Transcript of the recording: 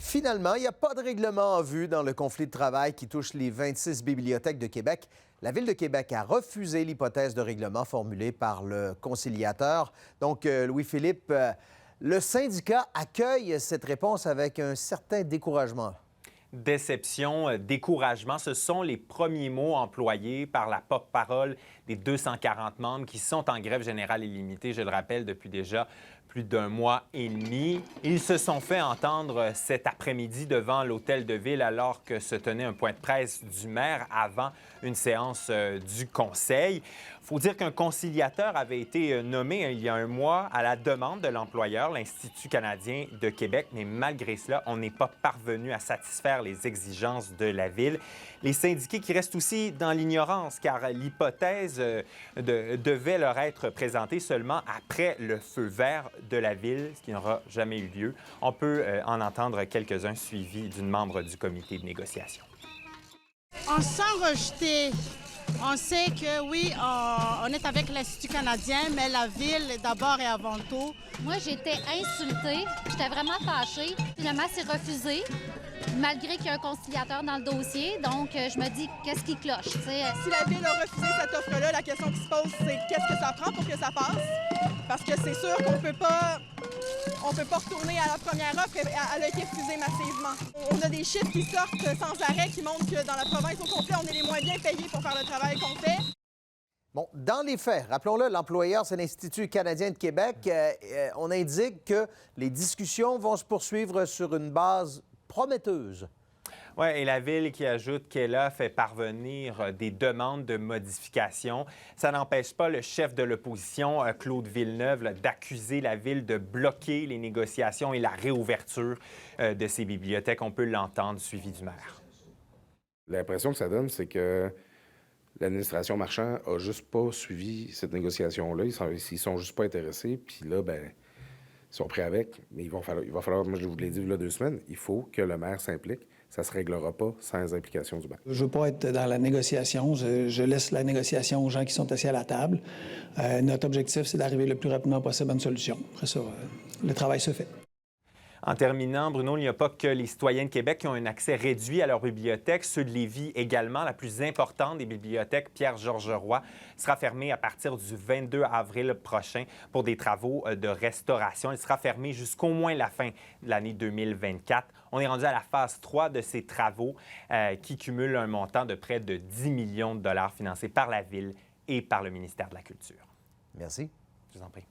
Finalement, il n'y a pas de règlement en vue dans le conflit de travail qui touche les 26 bibliothèques de Québec. La Ville de Québec a refusé l'hypothèse de règlement formulée par le conciliateur. Donc, Louis-Philippe, le syndicat accueille cette réponse avec un certain découragement. Déception, découragement, ce sont les premiers mots employés par la porte-parole des 240 membres qui sont en grève générale illimitée, je le rappelle, depuis déjà plus d'un mois et demi. Ils se sont fait entendre cet après-midi devant l'hôtel de ville alors que se tenait un point de presse du maire avant une séance du conseil. Il faut dire qu'un conciliateur avait été nommé il y a un mois à la demande de l'employeur, l'Institut canadien de Québec, mais malgré cela, on n'est pas parvenu à satisfaire les exigences de la Ville. Les syndiqués qui restent aussi dans l'ignorance, car l'hypothèse devait leur être présentée seulement après le feu vert de la Ville, ce qui n'aura jamais eu lieu. On peut en entendre quelques-uns suivis d'une membre du comité de négociation. On se sent rejeté. On sait que oui, on est avec l'Institut canadien, mais la Ville d'abord et avant tout. Moi, j'ai été insultée. J'étais vraiment fâchée. Finalement, c'est refusé, malgré qu'il y a un conciliateur dans le dossier. Donc, je me dis, qu'est-ce qui cloche? T'sais? Si la Ville a refusé cette offre-là, la question qui se pose, c'est qu'est-ce que ça prend pour que ça passe? Parce que c'est sûr qu'on peut pas retourner à la première offre, elle a été refusée massivement. On a des chiffres qui sortent sans arrêt qui montrent que dans la province au complet, on est les moins bien payés pour faire le travail qu'on fait. Bon, dans les faits, rappelons-le, l'employeur, c'est l'Institut canadien de Québec. On indique que les discussions vont se poursuivre sur une base prometteuse. Oui, et la Ville qui ajoute qu'elle a fait parvenir des demandes de modification. Ça n'empêche pas le chef de l'opposition, Claude Villeneuve, d'accuser la Ville de bloquer les négociations et la réouverture de ces bibliothèques. On peut l'entendre, suivi du maire. L'impression que ça donne, c'est que l'administration Marchand a juste pas suivi cette négociation-là. Ils sont juste pas intéressés. Puis là, ben, ils sont prêts avec. Mais il va falloir, moi je vous l'ai dit il y a 2 semaines, il faut que le maire s'implique. Ça ne se réglera pas sans implication du maire. Je ne veux pas être dans la négociation. Je laisse la négociation aux gens qui sont assis à la table. Notre objectif, c'est d'arriver le plus rapidement possible à une solution. Après ça, le travail se fait. En terminant, Bruno, il n'y a pas que les citoyens de Québec qui ont un accès réduit à leur bibliothèque. Ceux de Lévis également. La plus importante des bibliothèques, Pierre-Georges Roy, sera fermée à partir du 22 avril prochain pour des travaux de restauration. Elle sera fermée jusqu'au moins la fin de l'année 2024. On est rendu à la phase 3 de ces travaux qui cumulent un montant de près de 10 millions de dollars financés par la Ville et par le ministère de la Culture. Merci. Je vous en prie.